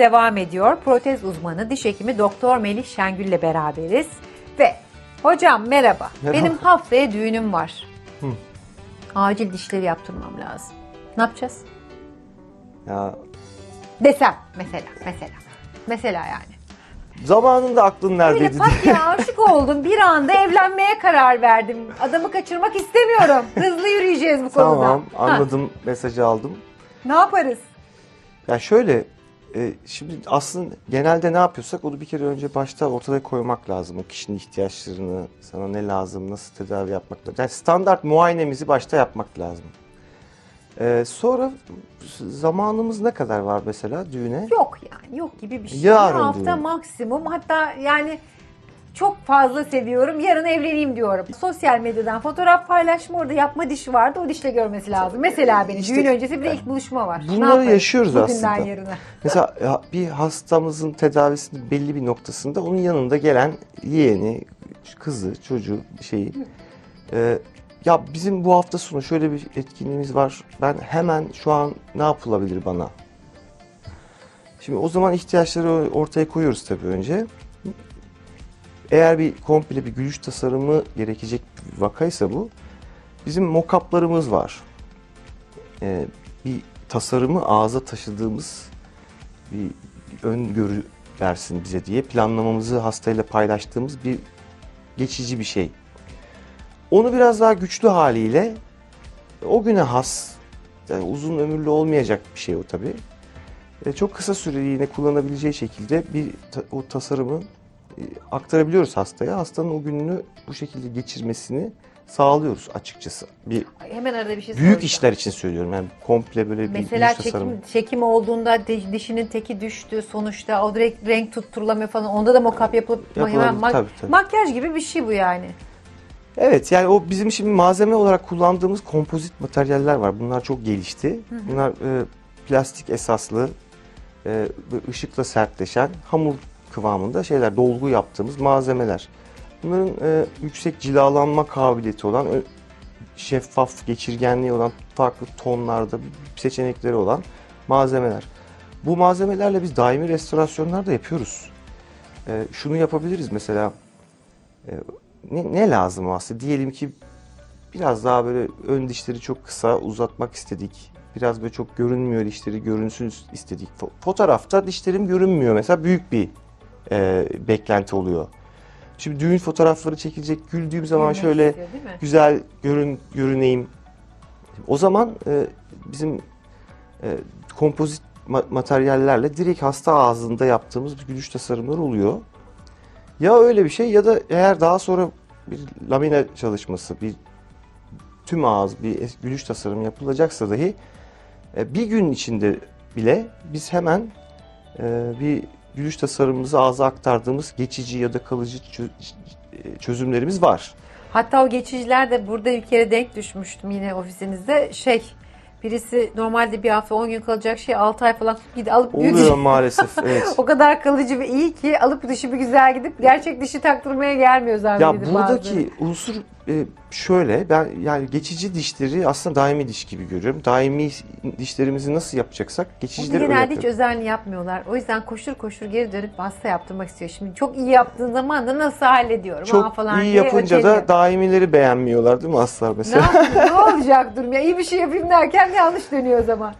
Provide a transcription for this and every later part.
devam ediyor. Protez uzmanı, diş hekimi Doktor Melih Şengül ile beraberiz. Ve hocam merhaba. Benim haftaya düğünüm var. Acil dişleri yaptırmam lazım. Ne yapacağız? Ya Desem mesela yani. zamanında aklın Öyle neredeydi pat diye. ya aşık oldum. Bir anda evlenmeye karar verdim. Adamı kaçırmak istemiyorum. Hızlı yürüyeceğiz bu konuda. Tamam, Ha, anladım, mesajı aldım. ne yaparız? Ya şöyle, şimdi aslında genelde ne yapıyorsak onu bir kere önce başta ortada koymak lazım. O kişinin ihtiyaçlarını, sana ne lazım, nasıl tedavi yapmak lazım. Yani standart muayenemizi başta yapmak lazım. Sonra zamanımız ne kadar var mesela düğüne? Yok yani yok gibi bir şey. Yarın Bir hafta diyorum. maksimum, hatta yani çok fazla seviyorum, yarın evleneyim diyorum. Sosyal medyadan fotoğraf paylaşma, orada yapma dişi vardı, o dişle görmesi lazım. Mesela beni İşte, düğün öncesi bir de ilk buluşma var. Ne bunları yaparız yaşıyoruz bugünden aslında. yarına? Mesela bir hastamızın tedavisinin belli bir noktasında onun yanında gelen yeğeni, kızı, çocuğu ya bizim bu hafta sonu şöyle bir etkinliğimiz var. Ben hemen şu an ne yapılabilir bana? Şimdi o zaman ihtiyaçları ortaya koyuyoruz tabii önce. Eğer bir komple bir gülüş tasarımı gerekecek bir vakaysa bu, bizim mock-up'larımız var. Bir tasarımı ağza taşıdığımız bir öngörü versin bize diye planlamamızı hastayla paylaştığımız bir geçici bir şey. Onu biraz daha güçlü haliyle o güne has, yani uzun ömürlü olmayacak bir şey o tabii. Çok kısa süreliğine kullanabileceği şekilde o tasarımı aktarabiliyoruz hastaya. Hastanın o gününü bu şekilde geçirmesini sağlıyoruz açıkçası. Hemen arada bir şey Büyük soracağım. işler için söylüyorum. Yani komple böyle bir Mesela yüz tasarımı. çekim olduğunda dişinin teki düştü sonuçta, o direkt renk tutturulamıyor falan, onda da mock-up yapılıp Yapılabilir, tabii. makyaj gibi bir şey bu yani. Evet, yani o bizim şimdi malzeme olarak kullandığımız kompozit materyaller var. Bunlar çok gelişti. Bunlar plastik esaslı, ışıkla sertleşen, hamur kıvamında şeyler, dolgu yaptığımız malzemeler. Bunların yüksek cilalanma kabiliyeti olan, şeffaf, geçirgenliği olan, farklı tonlarda seçenekleri olan malzemeler. Bu malzemelerle biz daimi restorasyonlar da yapıyoruz. Şunu yapabiliriz mesela, ne lazım aslında? Diyelim ki biraz daha böyle ön dişleri çok kısa uzatmak istedik. Biraz böyle çok görünmüyor dişleri, görünsün istedik. Fotoğrafta dişlerim görünmüyor mesela, büyük bir beklenti oluyor. Şimdi düğün fotoğrafları çekilecek, güldüğüm zaman Görmek şöyle istiyor, değil mi? güzel görüneyim. O zaman bizim kompozit materyallerle direkt hasta ağzında yaptığımız bir gülüş tasarımları oluyor. Ya öyle bir şey, ya da eğer daha sonra bir lamine çalışması, bir tüm ağız, bir gülüş tasarımı yapılacaksa dahi bir gün içinde bile biz hemen bir gülüş tasarımımızı ağza aktardığımız geçici ya da kalıcı çözümlerimiz var. Hatta o geçiciler de burada bir kere denk düşmüştüm yine ofisinizde. Birisi normalde bir hafta 10 gün kalacak şey 6 ay falan alıp Oluyor maalesef, evet. O kadar kalıcı ve iyi ki alıp dişi bir güzel gidip gerçek dişi taktırmaya gelmiyor Ya zannedildi buradaki unsur şöyle, ben yani geçici dişleri aslında daimi diş gibi görüyorum. Daimi dişlerimizi nasıl yapacaksak geçicileri öyle genelde hiç yapıyorum. özenli yapmıyorlar. O yüzden koşur koşur geri dönüp hasta yaptırmak istiyor. Şimdi çok iyi yaptığın zaman da nasıl hallediyorum Çok falan iyi diye yapınca öteliyor. da daimileri beğenmiyorlar değil mi hastalar Ne mesela? yapayım, ne olacak durum ya? İyi bir şey yapayım derken yanlış dönüyor o zaman.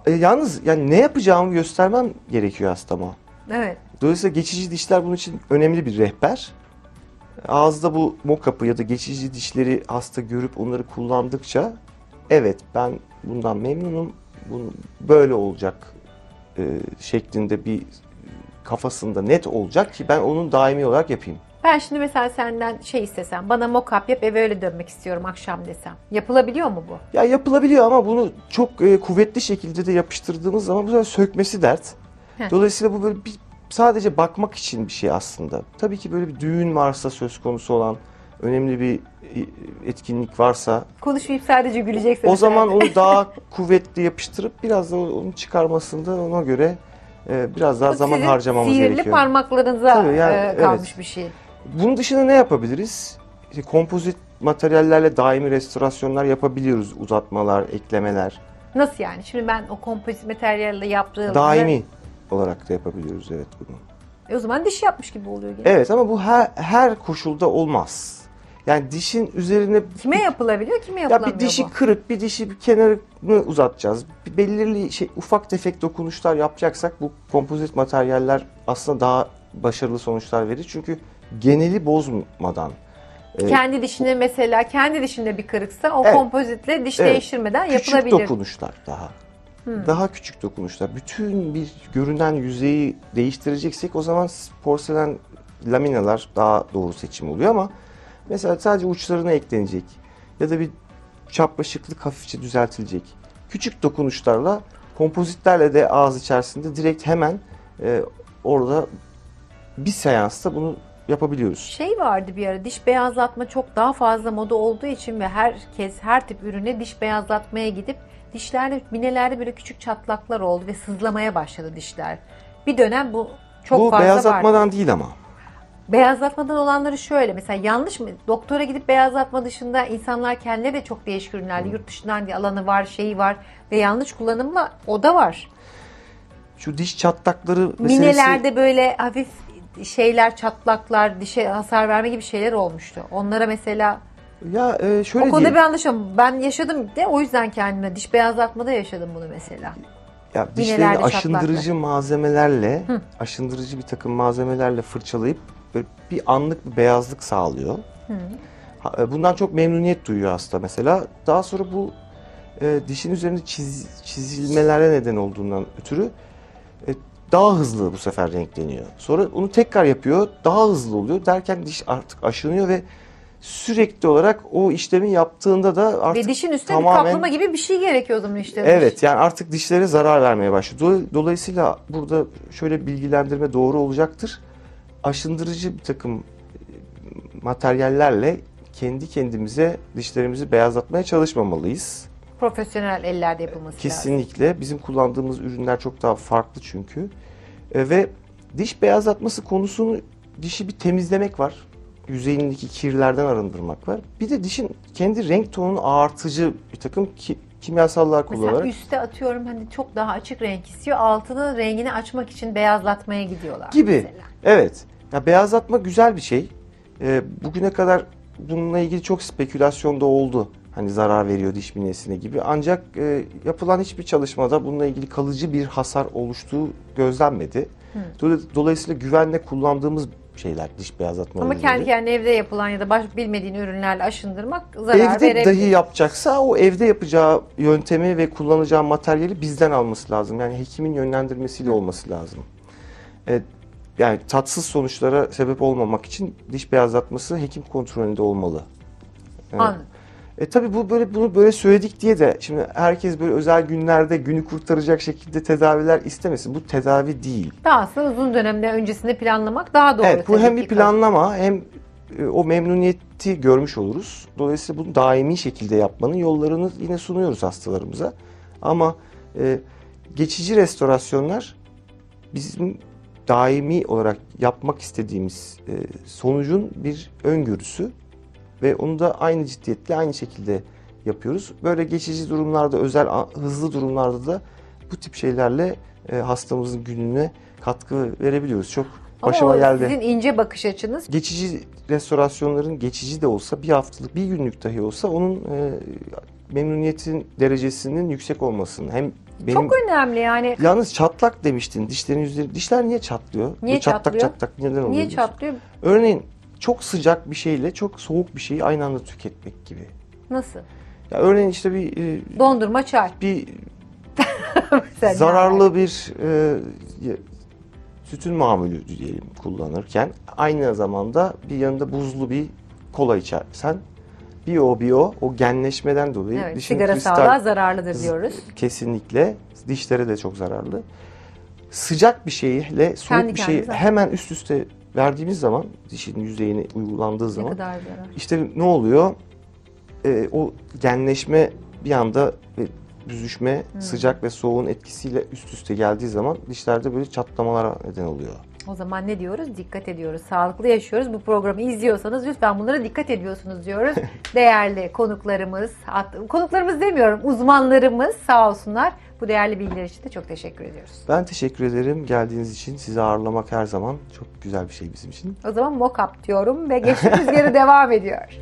Yalnız yani ne yapacağımı göstermem gerekiyor hastama. Evet. Dolayısıyla geçici dişler bunun için önemli bir rehber. Ağızda bu mock-up'ı ya da geçici dişleri hasta görüp onları kullandıkça, evet ben bundan memnunum, böyle olacak şeklinde bir kafasında net olacak ki ben onun daimi olarak yapayım. Ben şimdi mesela senden istesem, bana mock-up yap, eve öyle dönmek istiyorum akşam desem. Yapılabiliyor mu bu? Ya yapılabiliyor ama bunu çok kuvvetli şekilde de yapıştırdığımız zaman bu sefer sökmesi dert. Heh. Dolayısıyla bu böyle sadece bakmak için bir şey aslında. Tabii ki böyle bir düğün varsa, söz konusu olan önemli bir etkinlik varsa, Konuşmayıp sadece güleceksin. o zaman onu daha kuvvetli yapıştırıp biraz da onu çıkarmasında ona göre biraz daha zaman harcamamız sihirli gerekiyor. parmaklarınıza Tabii yani, kalmış evet. bir şey. Bunun dışında ne yapabiliriz? İşte kompozit materyallerle daimi restorasyonlar yapabiliyoruz. Uzatmalar, eklemeler. Nasıl yani? Şimdi ben o kompozit materyalle yaptığımda Daimi. olarak da yapabiliyoruz evet bunu. O zaman diş yapmış gibi oluyor gene. Evet ama bu her koşulda olmaz. Yani dişin üzerine Kime yapılabiliyor, kime ya yapılamıyor bir dişi bu? kırık, bir dişi bir kenarını uzatacağız. Belirli ufak tefek dokunuşlar yapacaksak bu kompozit materyaller aslında daha başarılı sonuçlar verir. Çünkü geneli bozmadan. Kendi dişinde mesela, kendi dişinde bir kırıksa o Evet. kompozitle diş Evet. değiştirmeden Küçük yapılabilir. dokunuşlar daha. Daha küçük dokunuşlar. Bütün bir görünen yüzeyi değiştireceksek o zaman porselen laminalar daha doğru seçim oluyor ama mesela sadece uçlarına eklenecek ya da bir çapraşıklık hafifçe düzeltilecek. Küçük dokunuşlarla kompozitlerle de ağız içerisinde direkt hemen orada bir seansta bunu yapabiliyoruz. Şey vardı bir ara, diş beyazlatma çok daha fazla moda olduğu için ve herkes her tip ürüne diş beyazlatmaya gidip dişlerde, minelerde böyle küçük çatlaklar oldu ve sızlamaya başladı dişler. Bir dönem bu çok Bu fazla beyazlatmadan vardı. değil ama. Beyazlatmadan olanları şöyle, mesela yanlış mı? Doktora gidip beyazlatma dışında insanlar kendileri de çok değişik ürünlerle yurt dışından diye alanı var, şeyi var ve yanlış kullanımla o da var. Şu diş çatlakları meselesi... Minelerde böyle hafif şeyler, çatlaklar, dişe hasar verme gibi şeyler olmuştu. Onlara mesela Ya şöyle o konuda diyeyim. bir anlaşalım. Ben yaşadım de o yüzden kendime diş beyazlatmada yaşadım bunu mesela. Ya dişlerini Minelerde aşındırıcı çatlaklar. malzemelerle, aşındırıcı bir takım malzemelerle fırçalayıp böyle bir anlık bir beyazlık sağlıyor. Bundan çok memnuniyet duyuyor hasta mesela. Daha sonra bu dişin üzerinde çizilmelere neden olduğundan ötürü daha hızlı bu sefer renkleniyor. Sonra onu tekrar yapıyor, daha hızlı oluyor derken diş artık aşınıyor ve sürekli olarak o işlemi yaptığında da artık Ve dişin üstüne bir tamamen... kaplama gibi bir şey gerekiyor o zaman işte. Evet yani artık dişlere zarar vermeye başlıyor. Dolayısıyla burada şöyle bilgilendirme doğru olacaktır. Aşındırıcı bir takım materyallerle kendi kendimize dişlerimizi beyazlatmaya çalışmamalıyız. Profesyonel ellerde yapılması lazım. Kesinlikle. Bizim kullandığımız ürünler çok daha farklı çünkü. Ve diş beyazlatması konusunu dişi bir temizlemek var. Yüzeyindeki kirlerden arındırmak var. Bir de dişin kendi renk tonunu artırıcı bir takım kimyasallar Mesela kullanarak. üstte atıyorum hani çok daha açık renk istiyor. Altının rengini açmak için beyazlatmaya gidiyorlar. Gibi. Mesela. Evet. Ya beyazlatma güzel bir şey. Bugüne kadar bununla ilgili çok spekülasyon da oldu. Hani zarar veriyor diş minesine gibi. Ancak yapılan hiçbir çalışmada bununla ilgili kalıcı bir hasar oluştuğu gözlenmedi. Dolayısıyla güvenle kullandığımız şeyler diş beyazlatma Ama ürünleri. kendi kendine evde yapılan ya da bilmediğin ürünlerle aşındırmak zarar Evde verebilir. dahi yapacaksa o evde yapacağı yöntemi ve kullanacağı materyali bizden alması lazım. Yani hekimin yönlendirmesiyle olması lazım. Yani tatsız sonuçlara sebep olmamak için diş beyazlatması hekim kontrolünde olmalı. Anladım. Tabii bunu böyle söyledik diye de şimdi herkes böyle özel günlerde günü kurtaracak şekilde tedaviler istemesin. Bu tedavi değil. Daha aslında uzun dönemde öncesinde planlamak daha doğru. Evet, bu tabii hem ki. bir planlama hem o memnuniyeti görmüş oluruz. Dolayısıyla bunu daimi şekilde yapmanın yollarını yine sunuyoruz hastalarımıza. Ama geçici restorasyonlar bizim daimi olarak yapmak istediğimiz sonucun bir öngörüsü ve onu da aynı ciddiyetle aynı şekilde yapıyoruz. Böyle geçici durumlarda, özel hızlı durumlarda da bu tip şeylerle hastamızın gününe katkı verebiliyoruz. Çok başıma Ama o geldi. sizin ince bakış açınız. Geçici restorasyonların geçici de olsa bir haftalık, bir günlük dahi olsa onun memnuniyetin derecesinin yüksek olmasını hem benim Çok önemli yani. yalnız çatlak demiştin dişlerin yüzleri. Dişler niye çatlıyor? Niye Bu çatlak çatlıyor? çatlak neden oluyor? Niye diyorsun? çatlıyor? Örneğin çok sıcak bir şeyle çok soğuk bir şeyi aynı anda tüketmek gibi. Nasıl? Ya örneğin işte Dondurma, çay. bir Mesela zararlı bir sütün mamulü diyelim kullanırken aynı zamanda bir yanında buzlu bir kola içersen bir o genleşmeden dolayı Evet, dişin sigara sağlığa zararlıdır diyoruz. Kesinlikle dişlere de çok zararlı. Sıcak bir şeyle soğuk Kendi bir şeyi kendine. hemen üst üste verdiğimiz zaman dişin yüzeyine uygulandığı Ne zaman kadar zarar. işte ne oluyor? O genleşme bir anda ve büzüşme sıcak ve soğuğun etkisiyle üst üste geldiği zaman dişlerde böyle çatlamalara neden oluyor. O zaman ne diyoruz? Dikkat ediyoruz. Sağlıklı yaşıyoruz. Bu programı izliyorsanız lütfen bunlara dikkat ediyorsunuz diyoruz. Değerli konuklarımız demiyorum, uzmanlarımız sağ olsunlar. Bu değerli bilgiler için de çok teşekkür ediyoruz. Ben teşekkür ederim geldiğiniz için. Sizi ağırlamak her zaman çok güzel bir şey bizim için. O zaman mock-up diyorum ve Gençlik Rüzgarı devam ediyor.